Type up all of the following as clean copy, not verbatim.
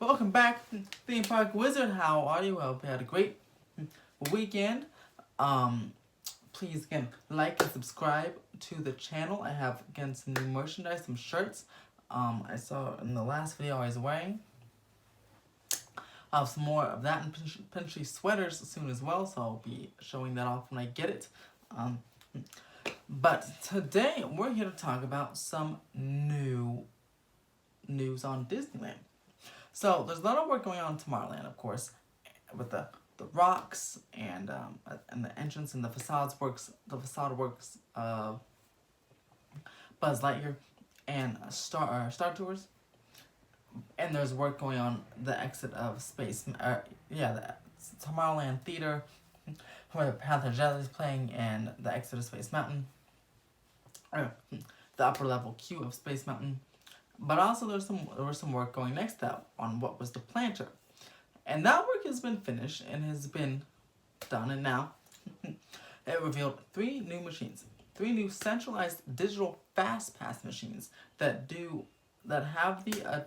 Welcome back, Theme Park Wizard. How are you? I hope you had a great weekend. Please again like and subscribe to the channel. I have again some new merchandise, some shirts. I saw in the last video I was wearing. I'll have some more of that and potentially sweaters soon as well. So I'll be showing that off when I get it. But today we're here to talk about some new news on Disneyland. So there's a lot of work going on in Tomorrowland, of course, with the rocks and the entrance and the facade works of Buzz Lightyear and Star Tours. And there's work going on the exit of the Tomorrowland Theater, where Path of Jelly is playing, and the exit of Space Mountain, the upper level queue of Space Mountain. But also there was some work going next to that on what was the planter. And that work has been finished and has been done, and now it revealed three new centralized digital Fastpass machines that have the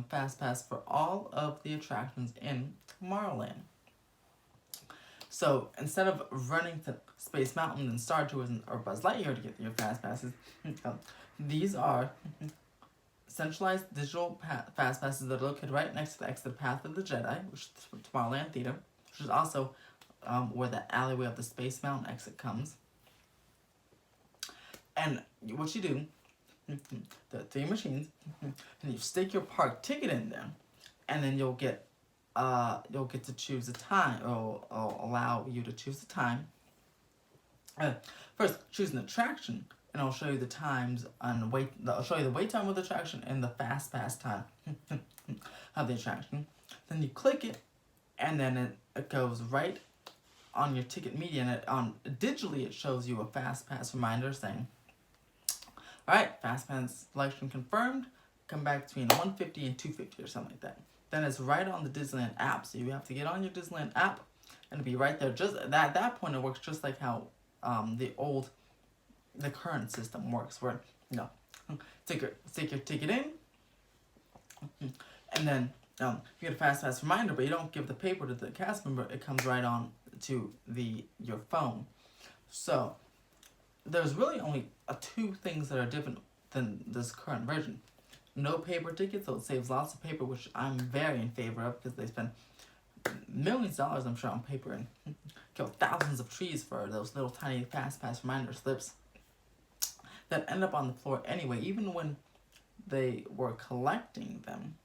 Fastpass for all of the attractions in Tomorrowland. So instead of running to Space Mountain and Star Tours or Buzz Lightyear to get your Fastpasses, these are centralized digital Fastpasses that are located right next to the exit path of the Jedi, which is Tomorrowland Theater, which is also where the alleyway of the Space Mountain exit comes. And what you do, the three machines, and you stick your park ticket in there, and then you'll get to choose a time. It'll allow you to choose a time. First, choose an attraction, and I'll show you the times and wait. I'll show you the wait time of the attraction and the Fastpass time of the attraction. Then you click it, and then it goes right on your ticket media, and digitally it shows you a Fastpass reminder saying, "All right, Fastpass selection confirmed. Come back between 150 and 250 or something like that." Then it's right on the Disneyland app, so you have to get on your Disneyland app and be right there. Just at that point, it works just like how the current system works, where stick your ticket in, and then you get a Fastpass reminder, but you don't give the paper to the cast member. It comes right on to your phone. So there's really only two things that are different than this current version. No paper tickets, so it saves lots of paper, which I'm very in favor of, because they spend millions of dollars, I'm sure, on paper and kill thousands of trees for those little tiny Fastpass reminder slips that end up on the floor anyway, even when they were collecting them.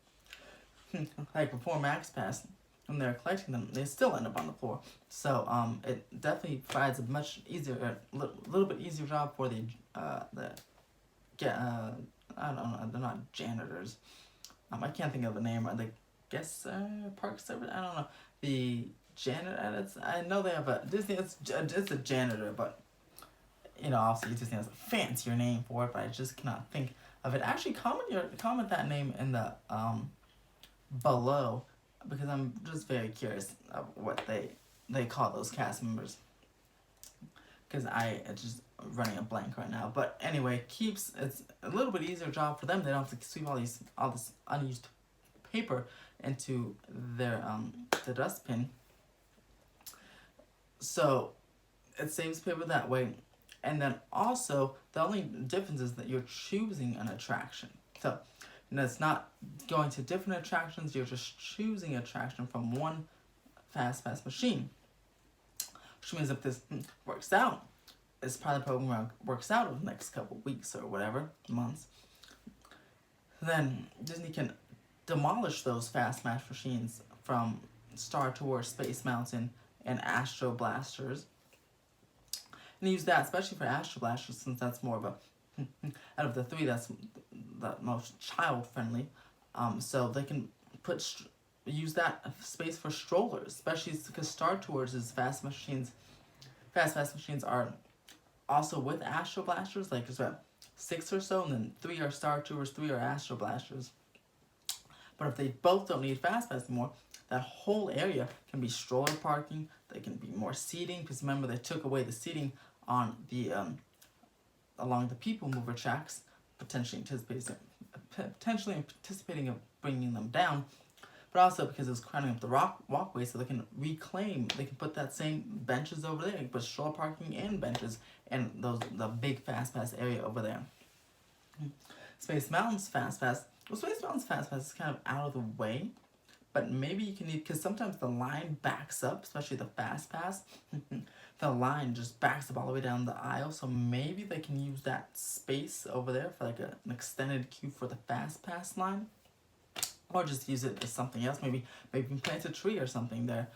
Like before MaxPass, when they're collecting them, they still end up on the floor. So it definitely provides a much easier, little bit easier job for I don't know, they're not janitors. I can't think of a name. Are they park service? I don't know. The janitor. I know they have a Disney. It's a janitor, but obviously Disney has a fancier name for it. But I just cannot think of it. Actually, comment that name in the below, because I'm just very curious of what they call those cast members. Because it's just running a blank right now. But anyway, it's a little bit easier job for them. They don't have to sweep all this unused paper into their the dustbin. So it saves paper that way. And then also the only difference is that you're choosing an attraction. So it's not going to different attractions. You're just choosing an attraction from one Fastpass machine. Which means if this works out, this pilot program works out over the next couple weeks or whatever, months, then Disney can demolish those Fastpass machines from Star Tours, Space Mountain, and Astro Blasters. And use that, especially for Astro Blasters, since that's more of a, out of the three, that's the most child-friendly. So they can use that space for strollers, especially because Star Tours' Fastpass machines are also with Astro Blasters. Like there's about 6 or so, and then 3 are Star Tours, 3 are Astro Blasters. But if they both don't need Fastpass anymore, that whole area can be stroller parking. They can be more seating, because remember they took away the seating on the along the People Mover tracks, potentially anticipating of bringing them down. but also because it's crowding up the walkway, so they can put that same benches over there, they can put stroller parking and benches in the big Fastpass area over there. Space Mountain's Fastpass. Well, Space Mountain's Fastpass is kind of out of the way, but maybe you can need, because sometimes the line backs up, especially the Fastpass. The line just backs up all the way down the aisle, so maybe they can use that space over there for like an extended queue for the Fastpass line, or just use it as something else. Maybe plant a tree or something there,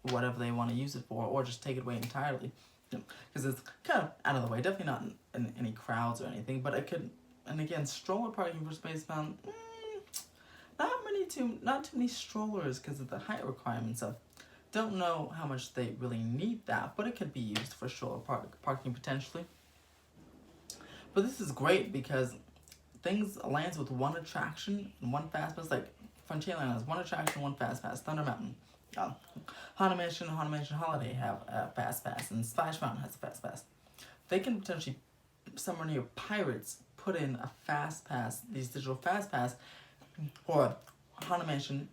whatever they want to use it for, or just take it away entirely, because it's kind of out of the way. Definitely not in any crowds or anything, but it could. And again, stroller parking for Space Mountain, not too many strollers because of the height requirements of. Don't know how much they really need that, but it could be used for stroller parking potentially. But this is great because things lands with one attraction and one Fastpass. Like Frontierland has one attraction, one Fastpass. Thunder Mountain, Haunted Mansion Holiday have a Fastpass, and Splash Mountain has a Fastpass. They can potentially, somewhere near Pirates, put in a Fastpass, these digital Fastpass, or Haunted Mansion,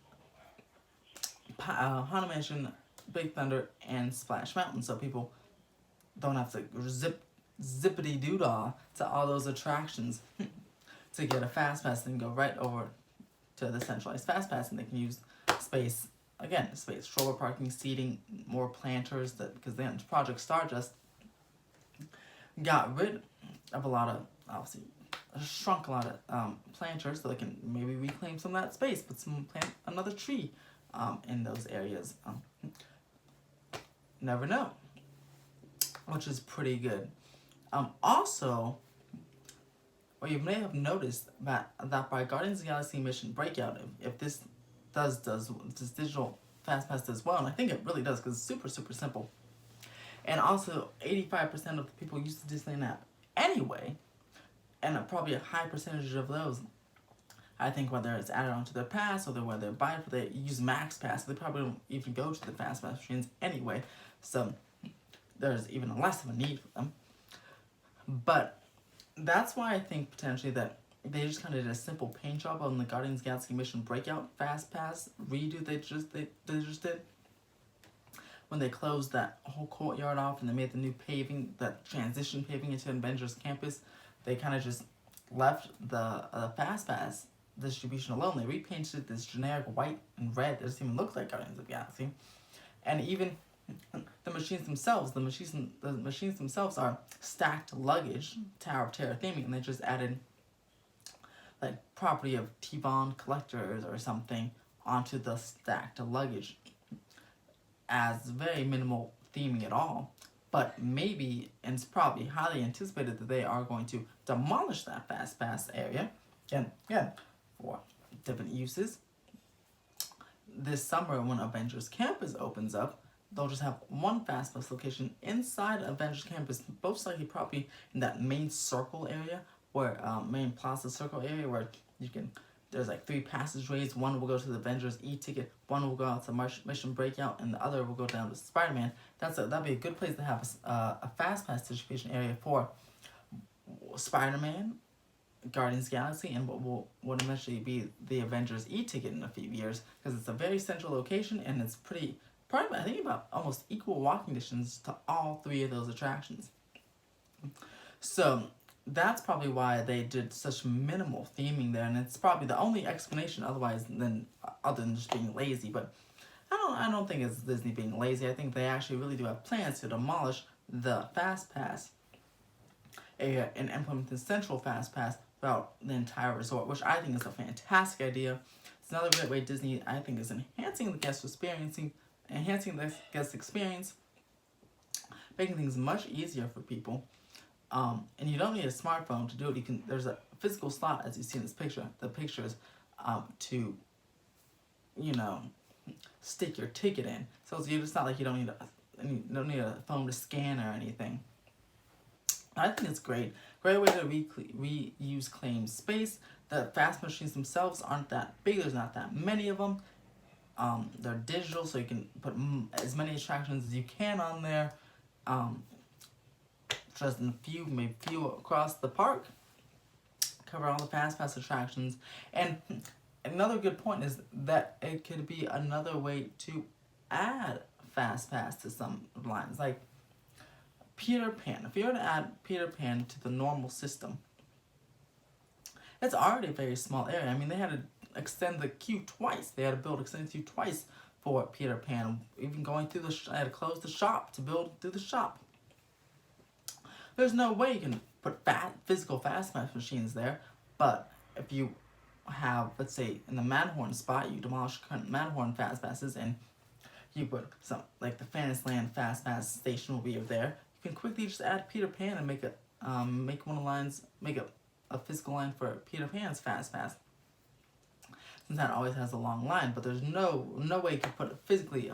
Big Thunder, and Splash Mountain, so people don't have to zippity doodah to all those attractions to get a Fastpass. They can go right over to the centralized Fastpass, and they can use space, stroller parking, seating, more planters, because the Project Stardust got rid of a lot of, obviously, shrunk a lot of planters, so they can maybe reclaim some of that space, plant another tree in those areas. Never know, which is pretty good. Also, or you may have noticed that by Guardians of the Galaxy Mission Breakout, if this this digital Fastpass does well, and I think it really does because it's super, super simple. And also, 85% of the people use the Disneyland app anyway, and probably a high percentage of those, I think, whether it's added onto their pass or whether they buy it, they use Max Pass, so they probably don't even go to the Fastpass machines anyway, so there's even less of a need for them. But that's why I think potentially that they just kind of did a simple paint job on the Guardians of the Galaxy Mission Breakout Fastpass redo they just did. When they closed that whole courtyard off and they made the new paving, that transition paving into Avengers Campus, they kind of just left the Fastpass distribution alone. They repainted it this generic white and red. It doesn't even look like Guardians of the Galaxy. And even the machines themselves are stacked luggage, Tower of Terror theming, and they just added like property of T-Von collectors or something onto the stacked luggage as very minimal theming at all. But maybe, and it's probably highly anticipated, that they are going to demolish that Fastpass area, again, for different uses. This summer, when Avengers Campus opens up, they'll just have one Fastpass location inside Avengers Campus, most likely probably in that main circle area, where main plaza circle area, where you can, there's like 3 passageways. One will go to the Avengers e-ticket, one will go out to Mission Breakout, and the other will go down to Spider-Man. That'd be a good place to have a Fastpass distribution area for Spider-Man, Guardians of the Galaxy, and what will eventually be the Avengers e-ticket in a few years, because it's a very central location, and it's probably I think about almost equal walking distance to all 3 of those attractions. So that's probably why they did such minimal theming there, and it's probably the only explanation other than just being lazy. But I don't think it's Disney being lazy. I think they actually really do have plans to demolish the Fastpass area and implement the central Fastpass throughout the entire resort, which I think is a fantastic idea. It's another great way Disney, I think, is enhancing the guest experience, making things much easier for people. And you don't need a smartphone to do it. There's a physical slot, as you see in this picture, to, stick your ticket in. So it's not like you don't need a phone to scan or anything. I think it's great. Great way to reuse claimed space. The fast machines themselves aren't that big. There's not that many of them. They're digital, so you can put as many attractions as you can on there. Just in maybe few across the park. Cover all the Fastpass attractions. And another good point is that it could be another way to add Fastpass to some lines. Like Peter Pan. If you were to add Peter Pan to the normal system, it's already a very small area. I mean, they had to extend the queue twice. They had to build extended queue twice for Peter Pan. Even going through they had to close the shop to build through the shop. There's no way you can put physical Fastpass machines there, but if you have, let's say, in the Matterhorn spot, you demolish current Matterhorn Fastpasses and you put some, like the Fantasyland Fastpass station will be there. You can quickly just add Peter Pan and make one of the lines, make a physical line for Peter Pan's Fastpass. Since that always has a long line, but there's no way you can put physically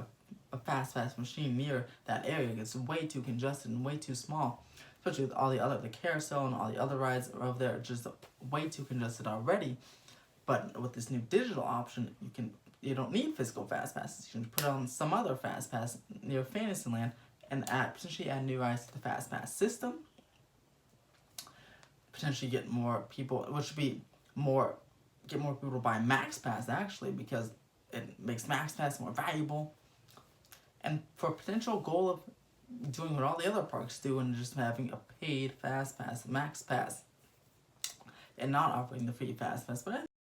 a Fastpass machine near that area. It's way too congested and way too small. Especially with all the carousel and all the other rides over there, just way too congested already. But with this new digital option, you don't need physical Fastpasses. You can put on some other Fastpass near Fantasyland and potentially add new rides to the Fastpass system. Potentially get more people, get more people to buy MaxPass actually, because it makes MaxPass more valuable. And for a potential goal of doing what all the other parks do and just having a paid Fastpass, MaxPass, and not offering the free Fastpass. But